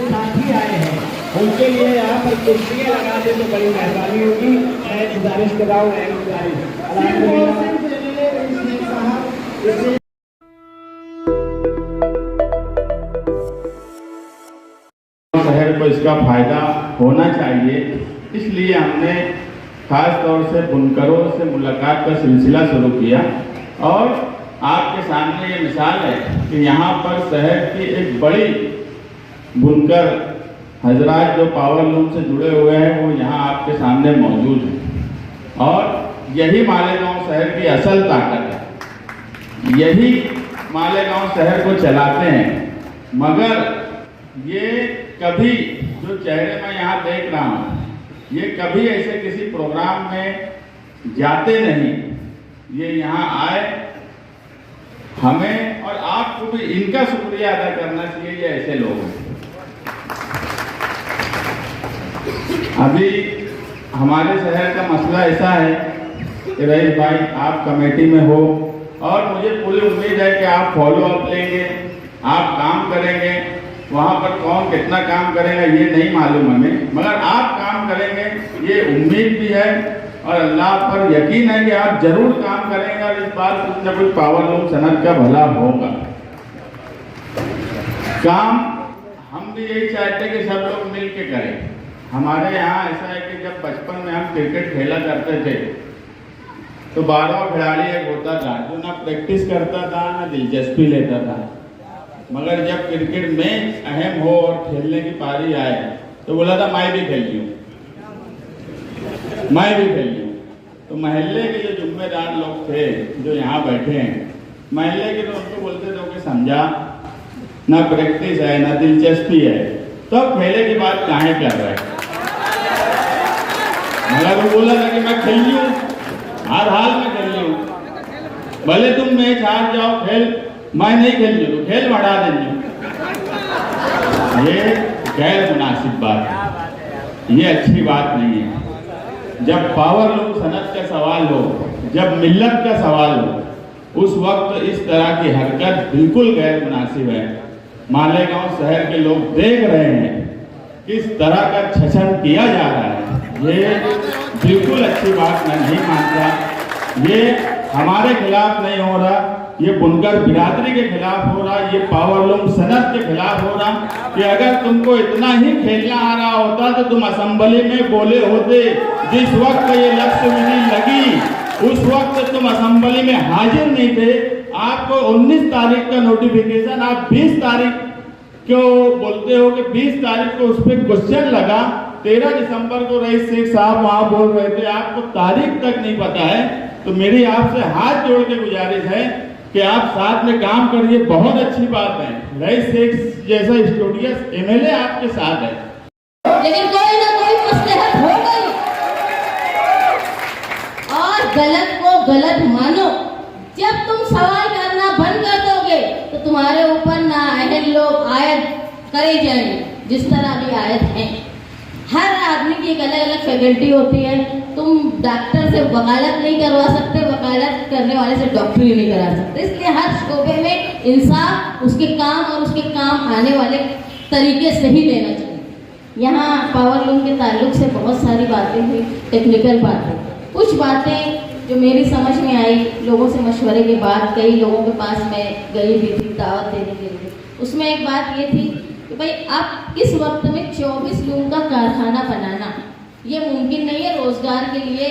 साथी आए हैं, उनके लिए यहाँ पर कुर्सियाँ लगा दे तो बड़ी मेहरबानी होगी। मैं गुजारिश कर रहा हूँ, शहर को इसका फायदा होना चाहिए, इसलिए हमने खास तौर से बुनकरों से मुलाकात का सिलसिला शुरू किया। और आपके सामने ये मिसाल है कि यहाँ पर शहर की एक बड़ी बुनकर हजरात जो पावर लूम से जुड़े हुए हैं वो यहाँ आपके सामने मौजूद हैं। और यही मालेगांव शहर की असल ताकत है, यही मालेगांव शहर को चलाते हैं। मगर ये कभी जो चेहरे मैं यहाँ देख रहा हूँ, ये कभी ऐसे किसी प्रोग्राम में जाते नहीं। ये यहाँ आए, हमें और आपको भी इनका शुक्रिया अदा करना चाहिए। ये ऐसे लोग हैं। अभी हमारे शहर का मसला ऐसा है कि रईस भाई आप कमेटी में हो और मुझे पूरी उम्मीद है कि आप फॉलो अप लेंगे, आप काम करेंगे। वहाँ पर कौन कितना काम करेगा ये नहीं मालूम हमें, मगर आप काम करेंगे ये उम्मीद भी है और अल्लाह पर यकीन है कि आप जरूर काम करेंगे और इस बार कुछ न कुछ पावर लूम सनत का भला होगा। काम हम भी यही चाहते हैं कि सब लोग मिल के करें। हमारे यहाँ ऐसा है कि जब बचपन में हम क्रिकेट खेला करते थे तो 12वां खिलाड़ी एक होता था जो ना प्रैक्टिस करता था ना दिलचस्पी लेता था। मगर जब क्रिकेट मैच अहम हो और खेलने की पारी आए तो बोला था मैं भी खेल लूँ, मैं भी खेल लूँ। तो महल्ले के जो जिम्मेदार लोग थे जो यहाँ बैठे हैं, महल्ले के तो उनको बोलते थे कि समझा ना प्रैक्टिस है ना दिलचस्पी है, तो अब खेले की बात काहे कर रहे हैं। मगर वो बोला था कि मैं खेल लूँ, हर हाल में खेल लूँ, भले तुम मैच हार जाओ, खेल मैं नहीं खेल लूँ तो खेल बढ़ा देंगे। ये गैर मुनासिब बात है, ये अच्छी बात नहीं है। जब पावर लूम सनत का सवाल हो, जब मिल्लत का सवाल हो, उस वक्त इस तरह की हरकत बिल्कुल गैर मुनासिब है। मालेगांव शहर के लोग देख रहे हैं किस तरह का छछन किया जा रहा है, ये बिल्कुल अच्छी बात मैं नहीं मानता। ये हमारे खिलाफ नहीं हो रहा, ये बुनकर बिरादरी के खिलाफ हो रहा, ये पावर लूम सनत के खिलाफ हो रहा। कि अगर तुमको इतना ही खेलना आ रहा होता तो तुम असेंबली में बोले होते। जिस वक्त ये लक्ष्य विधि लगी उस वक्त तुम असेंबली में हाजिर नहीं थे। आपको 19 तारीख का नोटिफिकेशन, आप 20 तारीख क्यों बोलते हो कि 20 तारीख को उस पर क्वेश्चन लगा, 13 दिसंबर को रईस शेख साहब वहां बोल रहे थे, आपको तारीख तक नहीं पता है। तो मेरी आपसे हाथ जोड़ के गुजारिश है कि आप साथ में काम करिए, बहुत अच्छी बात है। रईस शेख जैसा स्टूडियस एमएलए आपके साथ है, लेकिन कोई ना कोई मसलहत हो गई और गलत को गलत मानो। जब तुम सवाल करना बंद कर दोगे तो तुम्हारे ऊपर नाअहल लोग आयत करे जाएंगे, जिस तरह अभी आयत है। हर आदमी की एक अलग अलग फैकल्टी होती है। तुम डॉक्टर से वकालत नहीं करवा सकते, वकालत करने वाले से डॉक्टरी नहीं करा सकते। इसलिए हर शोबे में इंसाफ उसके काम और उसके काम आने वाले तरीके से ही लेना चाहिए। यहाँ पावर लूम के ताल्लुक से बहुत सारी बातें हुई, टेक्निकल बातें। कुछ बातें जो मेरी समझ में आई, लोगों से मशवरे के बाद कई लोगों के पास मैं गई भी थी दावत देने के लिए। उसमें एक बात ये थी कि भाई आप इस वक्त में 24 लूम का कारखाना बनाना ये मुमकिन नहीं है रोजगार के लिए,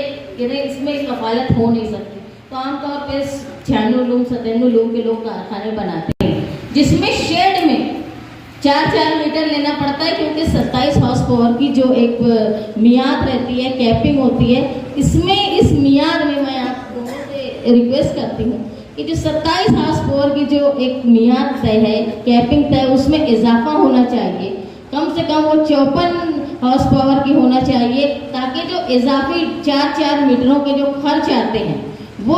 इसमें कफालत हो नहीं सकती। तो आमतौर पर 96 लूम 97 लूम के लोग कारखाने बनाते हैं, जिसमें शेड में 4-4 मीटर लेना पड़ता है, क्योंकि 27 हॉर्स पावर की जो एक मियाद रहती है, कैपिंग होती है। इसमें इस मियाद में मैं आप लोगों से रिक्वेस्ट करती हूँ कि जो 27 हॉर्स पावर की जो एक मियाद तय है, कैपिंग तय, उसमें इजाफा होना चाहिए। कम से कम वो 54 हॉर्स पावर की होना चाहिए, ताकि जो इजाफी 4-4 मीटरों के जो खर्च आते हैं वो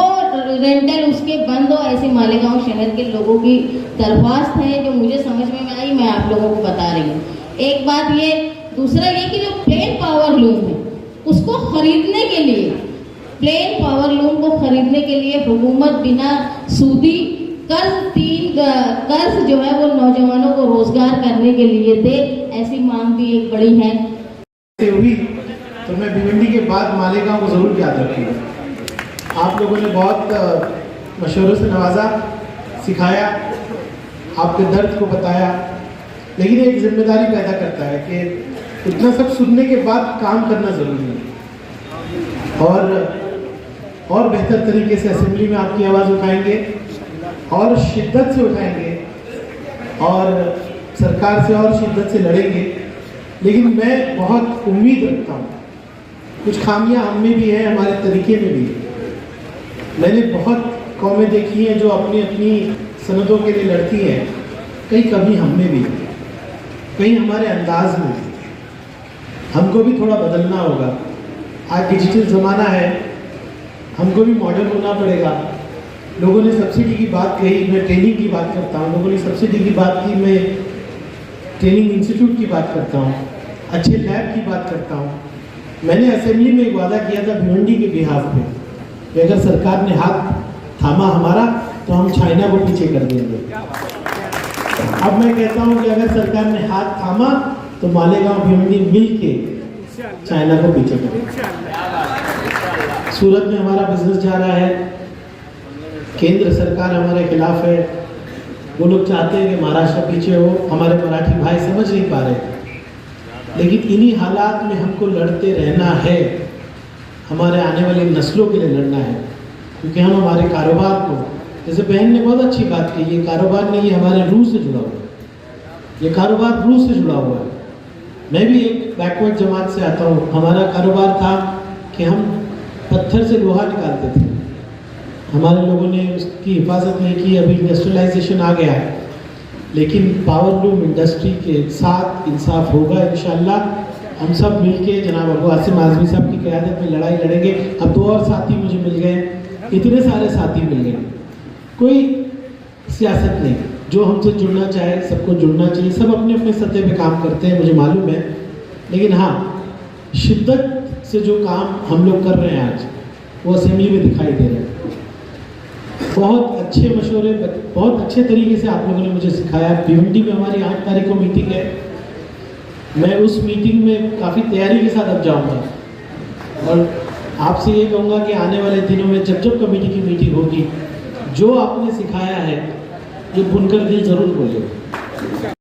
रेंटल उसके बंद हो। ऐसी मालेगांव शहर के लोगों की दरख्वास्त है जो मुझे समझ में आई, मैं आप लोगों को बता रही हूँ। एक बात ये, दूसरा ये कि जो प्लेन पावर लूम है उसको खरीदने के लिए, प्लेन पावर लूम को खरीदने के लिए हुकूमत बिना सूदी कर्ज जो है वो नौजवानों को रोजगार करने के लिए दे, ऐसी मांग भी एक बड़ी है। हुई तो मैं भिवंडी के बाद मालेगांव को ज़रूर याद रखूँगा। आप लोगों ने बहुत मशवरों से नवाजा, सिखाया, आपके दर्द को बताया, लेकिन एक जिम्मेदारी पैदा करता है कि इतना सब सुनने के बाद काम करना ज़रूरी है और बेहतर तरीके से असेंबली में आपकी आवाज़ उठाएंगे और शिद्दत से उठाएंगे और सरकार से और शिद्दत से लड़ेंगे। लेकिन मैं बहुत उम्मीद रखता हूँ, कुछ खामियां हम में भी हैं, हमारे तरीके में भी है। मैंने बहुत कौमें देखी हैं जो अपनी अपनी सनदों के लिए लड़ती हैं, कहीं कभी हम में भी, कहीं हमारे अंदाज में भी। हमको भी थोड़ा बदलना होगा। आज डिजिटल ज़माना है, हमको भी मॉडर्न होना पड़ेगा। लोगों ने सब्सिडी की बात कही, मैं ट्रेनिंग की बात करता हूँ। लोगों ने सब्सिडी की बात की, मैं ट्रेनिंग इंस्टीट्यूट की बात करता हूँ, अच्छे लैब की बात करता हूँ। मैंने असेंबली में एक वादा किया था भिवंडी के बिहाफ पे कि अगर सरकार ने हाथ थामा हमारा तो हम चाइना को पीछे कर देंगे। अब मैं कहता हूँ कि अगर सरकार ने हाथ थामा तो मालेगांव भिवंडी मिल के चाइना को पीछे करेंगे। सूरत में हमारा बिजनेस जा रहा है, केंद्र सरकार हमारे खिलाफ है। वो लोग चाहते हैं कि महाराष्ट्र पीछे हो, हमारे मराठी भाई समझ नहीं पा रहे। लेकिन इन्हीं हालात में हमको लड़ते रहना है, हमारे आने वाली नस्लों के लिए लड़ना है, क्योंकि हम हमारे कारोबार को, जैसे बहन ने बहुत अच्छी बात कही, ये कारोबार नहीं, ये हमारे रूह से जुड़ा हुआ है, ये कारोबार रूह से जुड़ा हुआ है। मैं भी एक बैकवर्ड जमात से आता हूँ। हमारा कारोबार था कि हम पत्थर से लोहा निकालते थे, हमारे लोगों ने उसकी हिफाजत नहीं की। अभी इंडस्ट्रियलाइजेशन आ गया है, लेकिन पावर लूम इंडस्ट्री के साथ इंसाफ होगा इंशाल्लाह। हम सब मिलके जनाब अबू आसिम आज़मी साहब की क़यादत में लड़ाई लड़ेंगे। अब 2 और साथी मुझे मिल गए, इतने सारे साथी मिल गए। कोई सियासत नहीं, जो हमसे जुड़ना चाहे सबको जुड़ना चाहिए। सब अपने अपने सतह पे काम करते हैं, मुझे मालूम है, लेकिन हाँ, शिद्दत से जो काम हम लोग कर रहे हैं आज, वो असेंबली में दिखाई दे रहे हैं। बहुत अच्छे मशवरे, बहुत अच्छे तरीके से आप लोगों ने मुझे सिखाया। भिवंडी में हमारी 8 तारीख को मीटिंग है। मैं उस मीटिंग में काफ़ी तैयारी के साथ अब जाऊंगा और आपसे ये कहूँगा कि आने वाले दिनों में जब जब कमेटी की मीटिंग होगी, जो आपने सिखाया है ये बुनकर दिल ज़रूर बोलेगा।